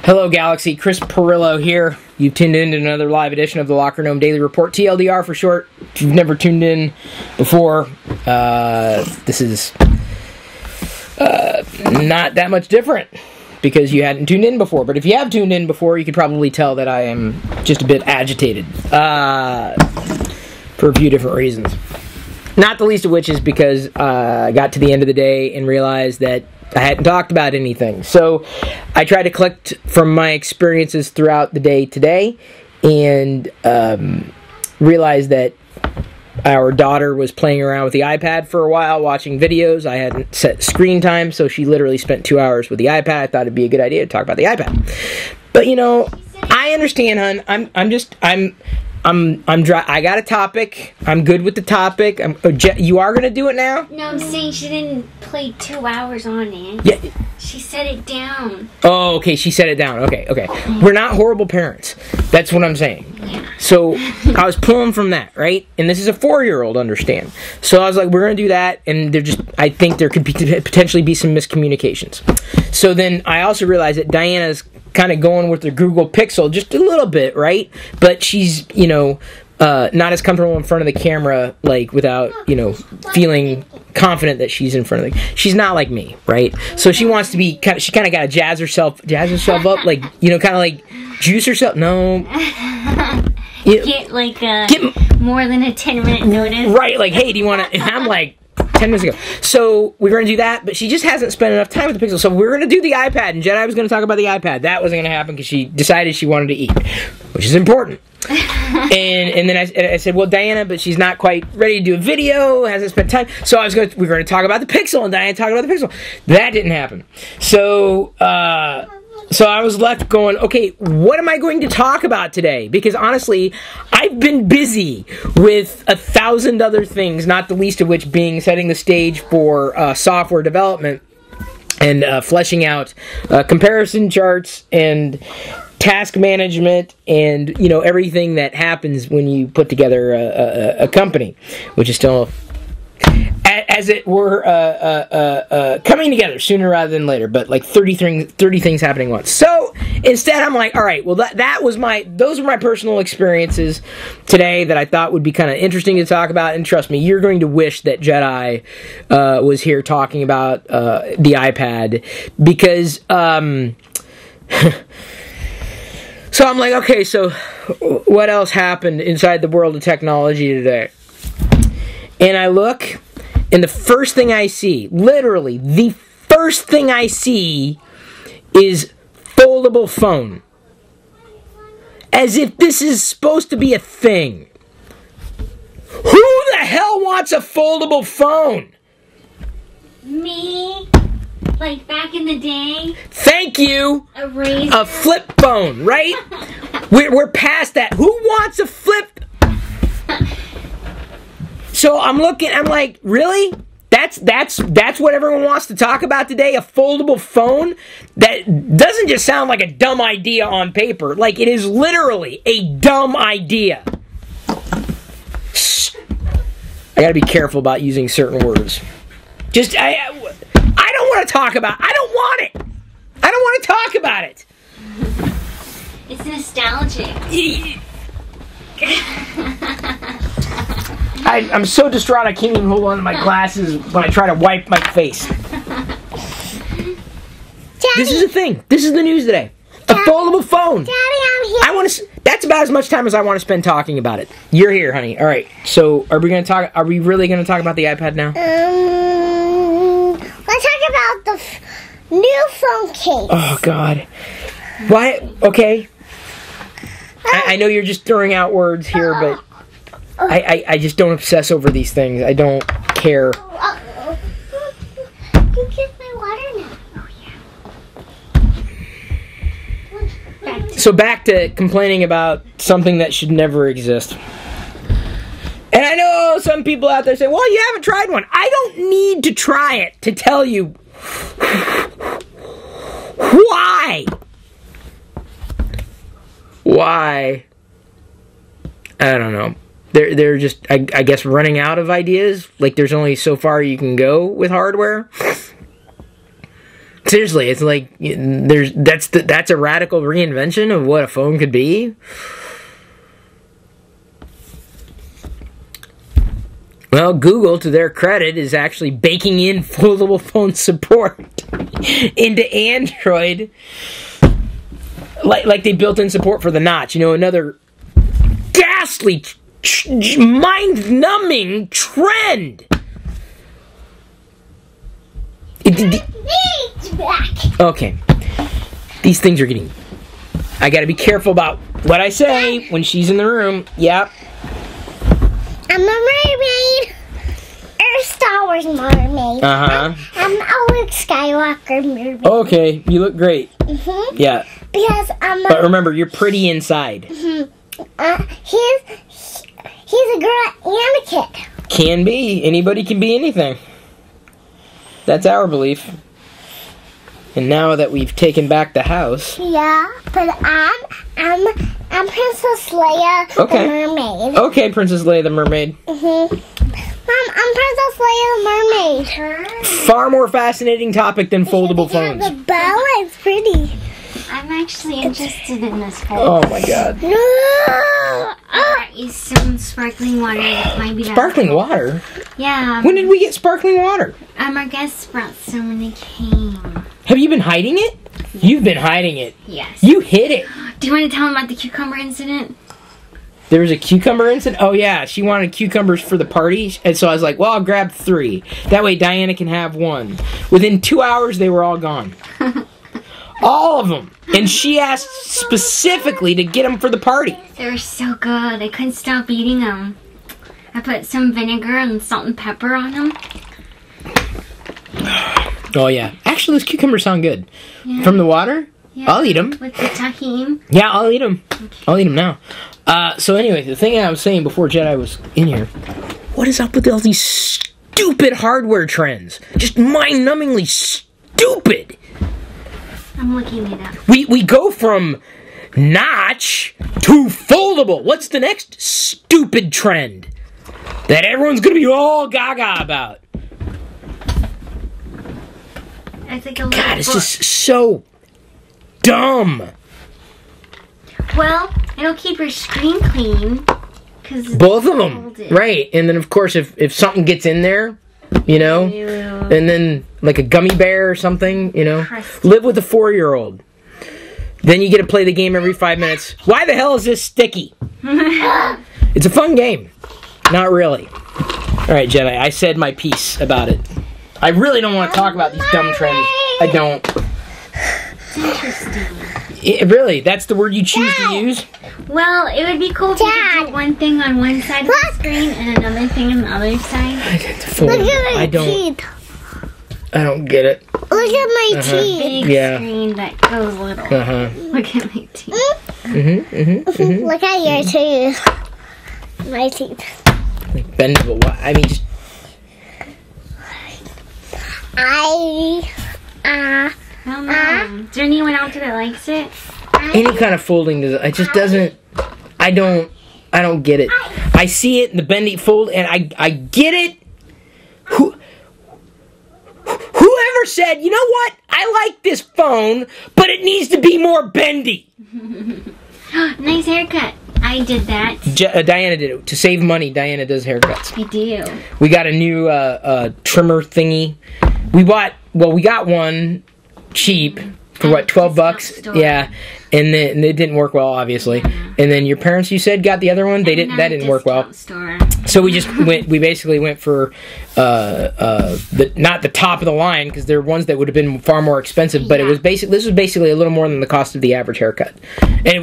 Hello, Galaxy. Chris Pirillo here. You've tuned in to another live edition of the Locker Gnome Daily Report, TLDR for short. If you've never tuned in before, this is not that much different because you hadn't tuned in before. But if you have tuned in before, you could probably tell that I am just a bit agitated for a few different reasons. Not the least of which is because I got to the end of the day and realized that I hadn't talked about anything. So I tried to collect from my experiences throughout the day today and realized that our daughter was playing around with the iPad for a while, watching videos. I hadn't set screen time, so she literally spent 2 hours with the iPad. I thought it'd be a good idea to talk about the iPad. But, you know, I understand, hon. I got a topic. I'm good with the topic. You are gonna do it now? No, I'm saying she didn't play 2 hours on it. Yeah. She set it down. Oh, okay. She set it down. Okay. We're not horrible parents. That's what I'm saying. Yeah. So I was pulling from that, right? And this is a 4-year-old, understand? So I was like, we're gonna do that, and I think there could potentially be some miscommunications. So then I also realized that Diana's kind of going with the Google Pixel just a little bit, right? But she's, you know, not as comfortable in front of the camera, like, without, you know, feeling confident that she's in front of the... She's not like me, right? So she wants to be... She kind of got to jazz herself up, like, you know, kind of like juice herself. No. Get, like, more than a 10-minute notice. Right, like, hey, do you want to... And I'm like... 10 minutes ago. So we're going to do that, but she just hasn't spent enough time with the Pixel. So we're going to do the iPad, and Jedi was going to talk about the iPad. That wasn't going to happen because she decided she wanted to eat, which is important. and then I said, well, Diana, but she's not quite ready to do a video, hasn't spent time. So we were going to talk about the Pixel, and Diana talked about the Pixel. That didn't happen. So I was left going, okay, what am I going to talk about today? Because honestly, I've been busy with 1,000 other things, not the least of which being setting the stage for software development and fleshing out comparison charts and task management and, you know, everything that happens when you put together a company, which is still... as it were, coming together sooner rather than later, but like 30 things happening once. So instead, I'm like, all right, well, those were my personal experiences today that I thought would be kind of interesting to talk about. And trust me, you're going to wish that Jedi was here talking about the iPad because. So I'm like, okay, so what else happened inside the world of technology today? And I look. And the first thing I see, literally, the first thing I see is foldable phone. As if this is supposed to be a thing. Who the hell wants a foldable phone? Me? Like back in the day? Thank you! A razor? A flip phone, right? We're past that. Who wants a flip? So I'm looking, I'm like, really? That's what everyone wants to talk about today? A foldable phone? That doesn't just sound like a dumb idea on paper. Like, it is literally a dumb idea. Shh. I gotta be careful about using certain words. I don't want to talk about it. I don't want it. I don't want to talk about it. It's nostalgic. I'm so distraught I can't even hold on to my glasses when I try to wipe my face. Daddy, this is a thing. This is the news today. A foldable phone. Daddy, I'm here. That's about as much time as I want to spend talking about it. You're here, honey. All right. So, are we really going to talk about the iPad now? Let's talk about the new phone case. Oh God. Why? Okay. I know you're just throwing out words here, but I just don't obsess over these things. I don't care. You get my water now. Oh, yeah. So back to complaining about something that should never exist. And I know some people out there say, well, you haven't tried one. I don't need to try it to tell you why. Why? I don't know. They're just, I guess, running out of ideas. Like, there's only so far you can go with hardware. Seriously, it's like that's a radical reinvention of what a phone could be. Well, Google, to their credit, is actually baking in foldable phone support into Android. Like they built in support for the notch. You know, another ghastly, mind-numbing trend. Okay. These things are getting... I gotta be careful about what I say when she's in the room. Yep. I'm a mermaid. Or a Star Wars mermaid. Uh-huh. I'm a Luke Skywalker mermaid. Okay, you look great. Mm-hmm. Yeah. Because I'm But remember, you're pretty inside. Mm-hmm. He's a girl and a kid. Can be. Anybody can be anything. That's our belief. And now that we've taken back the house... Yeah, but I'm Princess Leia, the mermaid. Okay, Princess Leia the mermaid. Mm-hmm. Mom, I'm Princess Leia the mermaid. Far more fascinating topic than foldable phones. The bow is pretty. I'm actually interested in this phone. Oh my god. No! I got you some sparkling water. That might be Sparkling water? Yeah. When did we get sparkling water? Our guests brought some when they came. Have you been hiding it? Yes. You've been hiding it. Yes. You hid it. Do you want to tell them about the cucumber incident? There was a cucumber incident? Oh yeah, she wanted cucumbers for the party, and so I was like, well, I'll grab 3. That way Diana can have 1. Within 2 hours, they were all gone. All of them. And she asked specifically to get them for the party. They were so good. I couldn't stop eating them. I put some vinegar and salt and pepper on them. Oh yeah. Actually, those cucumbers sound good. Yeah. From the water? Yeah. I'll eat them. With the tahini. Yeah, I'll eat them. Okay. I'll eat them now. So anyway, the thing I was saying before Jedi was in here, what is up with all these stupid hardware trends? Just mind-numbingly stupid. I'm looking it up. We go from notch to foldable. What's the next stupid trend that everyone's gonna be all gaga about? It's like a God, it's just so dumb. Well, it'll keep your screen clean. Both of them, right? And then of course, if something gets in there, you know, and then like a gummy bear or something, you know, live with a 4-year-old. Then you get to play the game every 5 minutes. Why the hell is this sticky? It's a fun game. Not really. All right, Jedi, I said my piece about it. I really don't want to talk about these dumb trends. I don't. It's interesting. Really, that's the word you choose to use? Well, it would be cool if you could do one thing on one side of the screen and another thing on the other side. Look at my teeth. I don't get it. Look at my teeth. Big screen that goes little. Look at my teeth. Look at your teeth. My teeth. Like bendable. I mean, just... I don't know. Is there anyone out there that likes it? Any kind of folding, it just doesn't... I don't get it. I see it in the bendy fold, and I get it. Whoever said, you know what? I like this phone, but it needs to be more bendy. Nice haircut. I did that. Diana did it. To save money, Diana does haircuts. I do. We got a new trimmer thingy. We got one cheap for what, $12? Yeah. And then it didn't work well, obviously. And then your parents, you said, got the other one. That didn't work well. So we just we basically went for not the top of the line, because there are ones that would have been far more expensive. But this was basically a little more than the cost of the average haircut, and it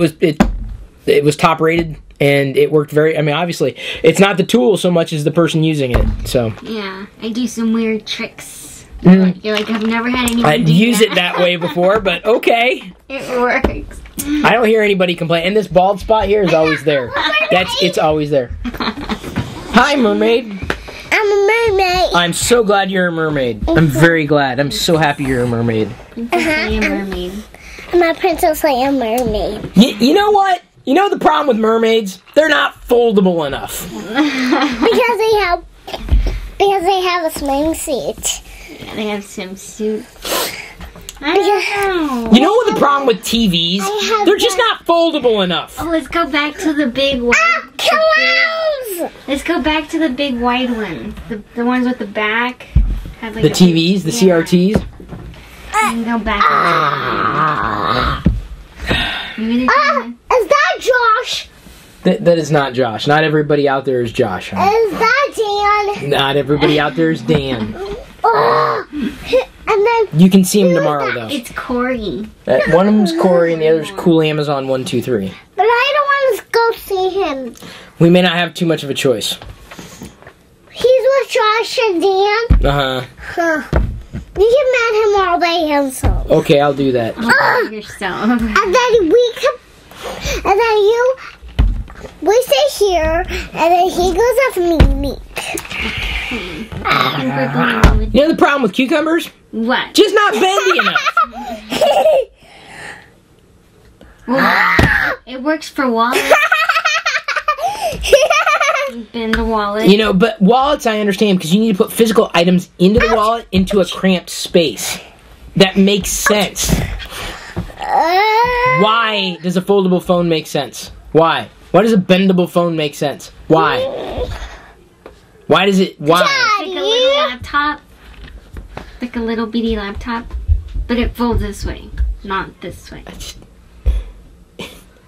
was top rated, and it worked very. I mean, obviously, it's not the tool so much as the person using it. So yeah, I do some weird tricks. You're like, I've never had anyone I'd use it that way before, but okay. It works. I don't hear anybody complain. And this bald spot here is always there. It's always there. Hi, mermaid. I'm a mermaid. I'm so glad you're a mermaid. I'm very glad. I'm so happy you're a mermaid. I'm a mermaid. I'm a Princess Leia mermaid. You know what? You know the problem with mermaids? They're not foldable enough. because they have a swing seat. Yeah, they have swimsuit. I don't know. You know what the problem with TVs? They're just not foldable enough. Oh, let's go back to the big one. Clowns! Let's go back to the big wide ones. The ones with the back. Had like The TVs, the CRTs. And go back. Maybe Is that Josh? That is not Josh. Not everybody out there is Josh. Huh? Is that Dan? Not everybody out there is Dan. And then You can see him tomorrow, though. It's Corey. One of them's Corey and the other's Cool Amazon 123. but I don't want to go see him. We may not have too much of a choice. He's with Josh and Dan. Uh-huh. You can met him all by himself. Okay, I'll do that. Yourself. And then and then we stay here, and then he goes up me. You know the problem with cucumbers? What? Just not bendy enough. Well, it works for wallets. Bend the wallet. You know, but wallets I understand because you need to put physical items into the wallet into a cramped space. That makes sense. Why does a foldable phone make sense? Why? Why does a bendable phone make sense? Why? Why does it? Why? Like a little laptop. Like a little bitty laptop. But it folds this way, not this way.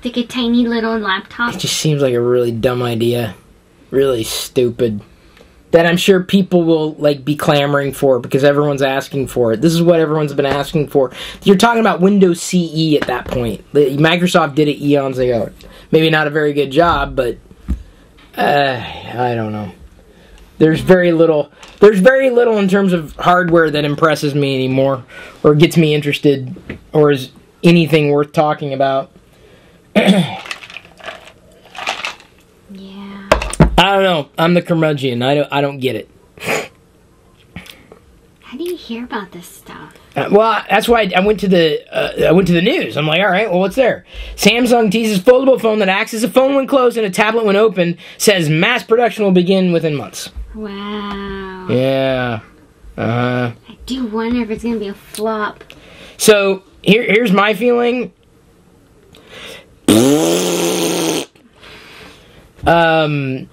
Like a tiny little laptop. It just seems like a really dumb idea. Really stupid. That I'm sure people will like be clamoring for because everyone's asking for it. This is what everyone's been asking for. You're talking about Windows CE at that point. Microsoft did it eons ago. Maybe not a very good job, but I don't know. There's very little in terms of hardware that impresses me anymore or gets me interested or is anything worth talking about. Yeah. I don't know. I'm the curmudgeon. I don't get it. How do you hear about this stuff? Well, that's why I went to the news. I'm like, all right, well, what's there? Samsung teases foldable phone that acts as a phone when closed and a tablet when open. Says mass production will begin within months. Wow. Yeah. I do wonder if it's gonna be a flop. So here's my feeling.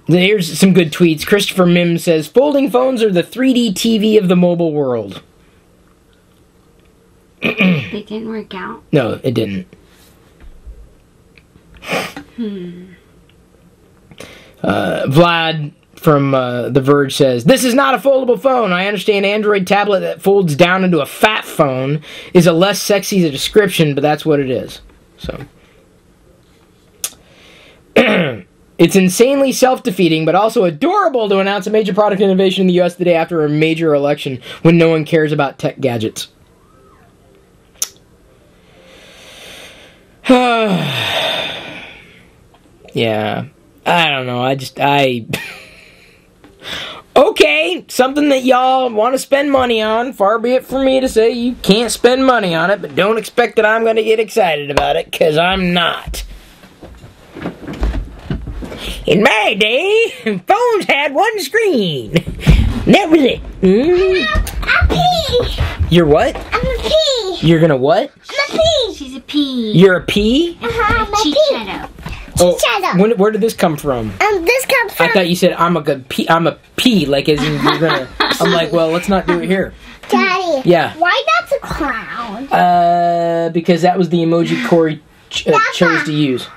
Here's some good tweets. Christopher Mims says, folding phones are the 3D TV of the mobile world. They didn't work out. No, it didn't. Vlad from The Verge says, this is not a foldable phone. I understand Android tablet that folds down into a fat phone is a less sexy description, but that's what it is. So... It's insanely self-defeating, but also adorable to announce a major product innovation in the U.S. the day after a major election when no one cares about tech gadgets. Yeah. I don't know. Okay, something that y'all want to spend money on. Far be it from me to say you can't spend money on it, but don't expect that I'm going to get excited about it, because I'm not. In my day, phones had one screen. That was it. I'm a pea. You're what? I'm a pea. You're gonna what? I'm a pea. She's a pea. You're a pea? I'm a pea. Chicharro. Oh, where did this come from? This comes from... I thought you said I'm a good pea. I'm a pea, like as in you're gonna. I'm like, well, let's not do it here. Daddy. Yeah. Why not a clown? Because that was the emoji Corey chose to use.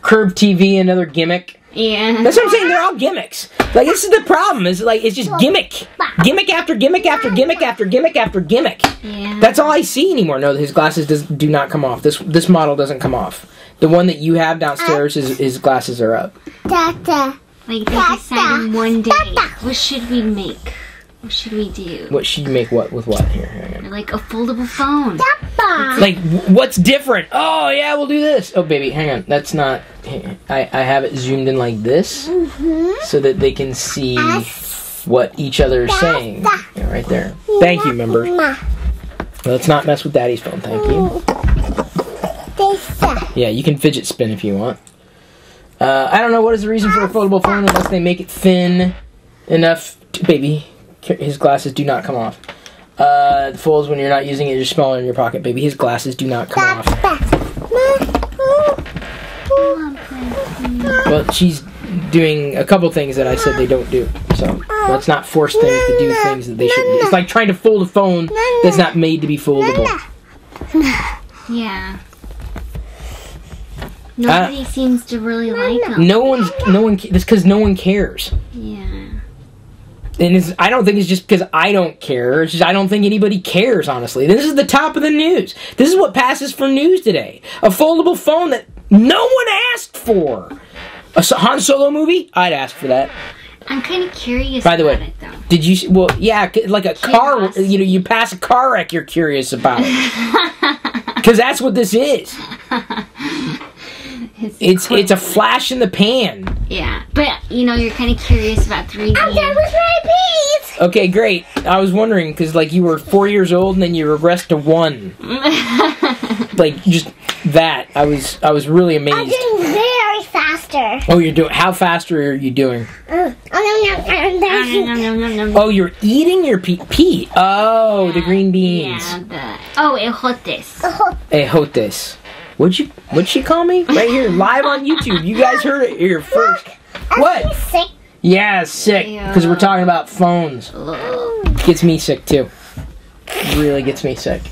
Curb TV, another gimmick. Yeah. That's what I'm saying. They're all gimmicks. Like, this is the problem. Is like it's just gimmick, gimmick after gimmick after gimmick after gimmick after gimmick. Yeah. That's all I see anymore. No, his glasses do not come off. This model doesn't come off. The one that you have downstairs, his glasses are up. Dada. Like they decided one day, what should we make? What should we do? What should you make? What with what? Here, hang on. Like a foldable phone. Like, what's different? Oh, yeah, we'll do this. Oh, baby, hang on. That's not... I have it zoomed in like this so that they can see what each other is saying. Yeah, right there. Thank you, members. Let's not mess with Daddy's phone. Thank you. Yeah, you can fidget spin if you want. I don't know what is the reason for a foldable phone unless they make it thin enough to... Baby, his glasses do not come off. Folds when you're not using it, just smaller in your pocket, baby. His glasses do not come off. Well, she's doing a couple things that I said they don't do. So let's not force things to do things that they shouldn't do. It's like trying to fold a phone that's not made to be foldable. Yeah. Nobody seems to really like them. That's because no one cares. Yeah. And I don't think it's just because I don't care. It's just I don't think anybody cares, honestly. This is the top of the news. This is what passes for news today. A foldable phone that no one asked for. A Han Solo movie? I'd ask for that. I'm kind of curious By the way, about it, though. did you... Well, yeah, like a car... You know, you pass a car wreck, you're curious about it. Because that's what this is. It's a flash in the pan. Yeah, but you know, you're kind of curious about 3D. I'm done with my piece. Okay, great. I was wondering because like you were 4 years old and then you regressed to 1. Like just that. I was really amazed. I'm doing very faster. Oh, you're doing. How fast are you doing? Oh, you're eating your pea. Oh, the green beans. Yeah. Ejotes. Ejotes. What'd she call me? Right here, live on YouTube. You guys heard it here first. What? Sick. Yeah, sick. Because we're talking about phones. Gets me sick too. Really gets me sick.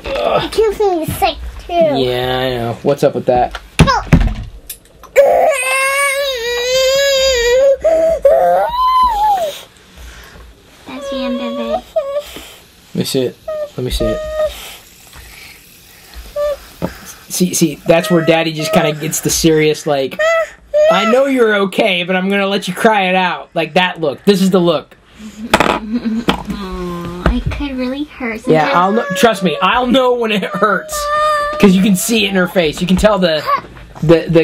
It keeps me sick too. Yeah, I know. What's up with that? That's the end of it. Let me see it. Let me see it. See, that's where Daddy just kind of gets the serious, like, I know you're okay, but I'm gonna let you cry it out. Like that look. This is the look. It could really hurt. Sometimes. Yeah, trust me, I'll know when it hurts. Because you can see it in her face. You can tell the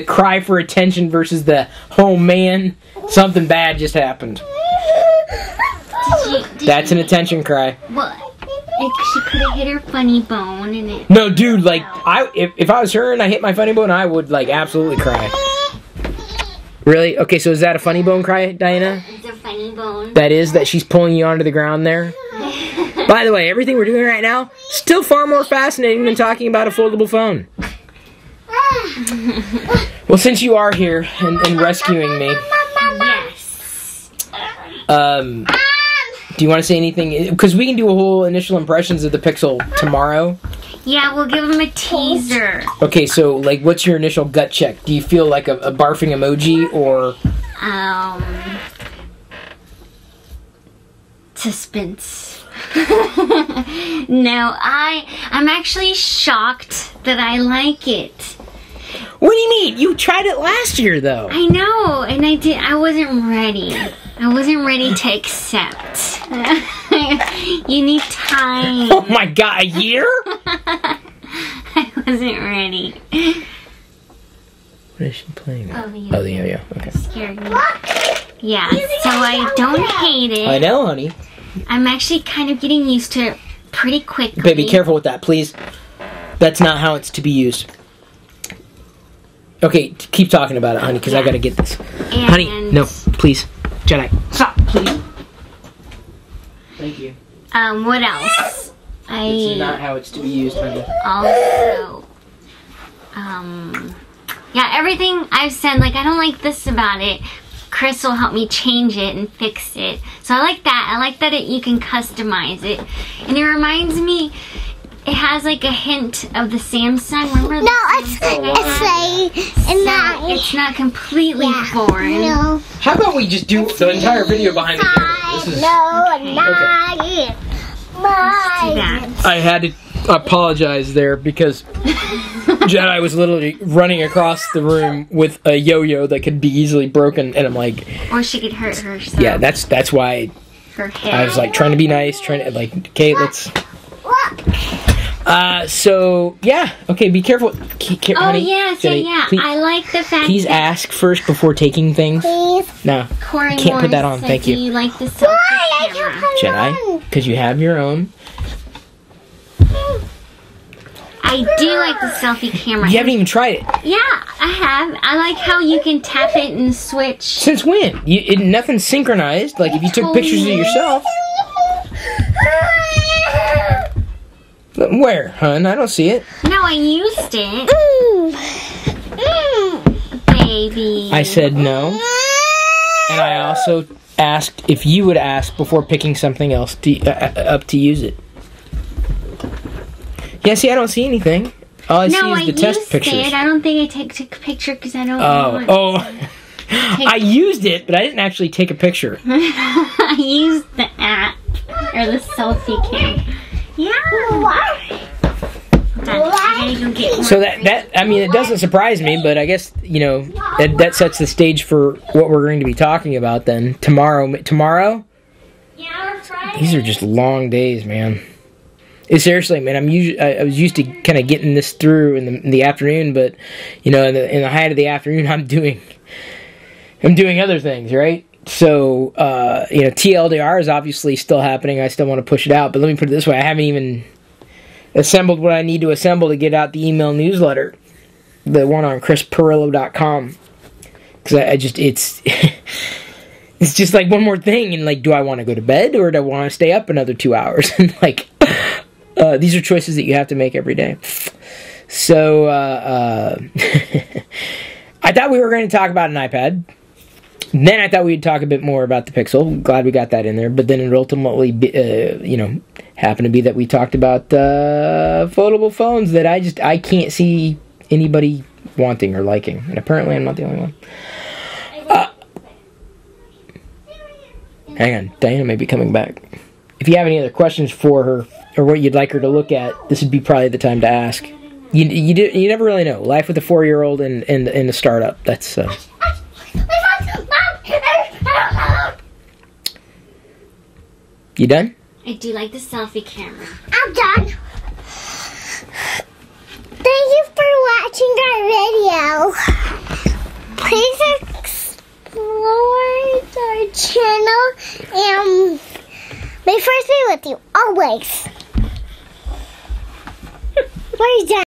cry for attention versus the, oh man, something bad just happened. That's an attention cry. What? She could have hit her funny bone and it... No, dude, like, if I was her and I hit my funny bone, I would, like, absolutely cry. Really? Okay, so is that a funny bone cry, Diana? It's a funny bone. That is? That she's pulling you onto the ground there? By the way, everything we're doing right now, still far more fascinating than talking about a foldable phone. Well, since you are here and rescuing me... Yes. Do you want to say anything? Because we can do a whole initial impressions of the Pixel tomorrow. Yeah, we'll give them a teaser. Okay, so, like, what's your initial gut check? Do you feel like a barfing emoji, or... Suspense. No, I'm actually shocked that I like it. What do you mean? You tried it last year, though. I know, and I wasn't ready. I wasn't ready to accept. You need time. Oh my god, a year? I wasn't ready. What is she playing with? Oh, the yo-yo. Okay. Scared me. Yeah, so I don't hate it. I know, honey. I'm actually kind of getting used to it pretty quickly. Baby, careful with that, please. That's not how it's to be used. Okay, keep talking about it, honey, because I gotta get this. And honey, no, please. Jedi, stop, please. Thank you. What else? This is not how it's to be used, honey. Also, yeah, everything I've said, like, I don't like this about it. Chris will help me change it and fix it. So I like that. I like that you can customize it. And it reminds me, it has like a hint of the Samsung. Remember it's not completely foreign. No. How about we just do the entire video behind the camera? This is... I had to apologize there because Jedi was literally running across the room with a yo-yo that could be easily broken, and I'm like... Or she could hurt herself. Yeah, that's why her head. I was like trying to be nice, trying to, like, okay, let's... So, yeah. Okay, be careful. Honey, yeah, Jedi, I like the fact please ask first before taking things. Please. No, Corey can't put that on. Thank you. Do you like the selfie camera? Jedi, because you have your own. I do like the selfie camera. You haven't even tried it. Yeah, I have. I like how you can tap it and switch. Since when? Nothing's synchronized. Like, if you took pictures of yourself. Where, hun? I don't see it. No, I used it. Baby. I said no. And I also asked if you would ask before picking something else up to use it. Yeah, see, I don't see anything. All I see is the test pictures. I don't think I took a picture because I don't want to. I used it, but I didn't actually take a picture. I used the app or the selfie cam. Yeah. So that I mean, it doesn't surprise me, but I guess, you know, that sets the stage for what we're going to be talking about then tomorrow. Yeah, Friday. These are just long days, man. Seriously, man, I was used to kind of getting this through in the afternoon, but you know, in the height of the afternoon, I'm doing other things, right? So you know, TLDR is obviously still happening. I still want to push it out, but let me put it this way: I haven't even assembled what I need to assemble to get out the email newsletter, the one on chrispirillo.com, because it's it's just like one more thing, and like, do I want to go to bed or do I want to stay up another 2 hours? And like, these are choices that you have to make every day. So I thought we were going to talk about an iPad. Then I thought we'd talk a bit more about the Pixel. Glad we got that in there. But then it ultimately, you know, happened to be that we talked about foldable phones that I can't see anybody wanting or liking. And apparently I'm not the only one. Hang on, Diana may be coming back. If you have any other questions for her or what you'd like her to look at, this would be probably the time to ask. You never really know. Life with a 4-year-old and a startup. That's You done? I do like the selfie camera. I'm done. Thank you for watching our video. Please explore our channel and may first be with you always. Where's that?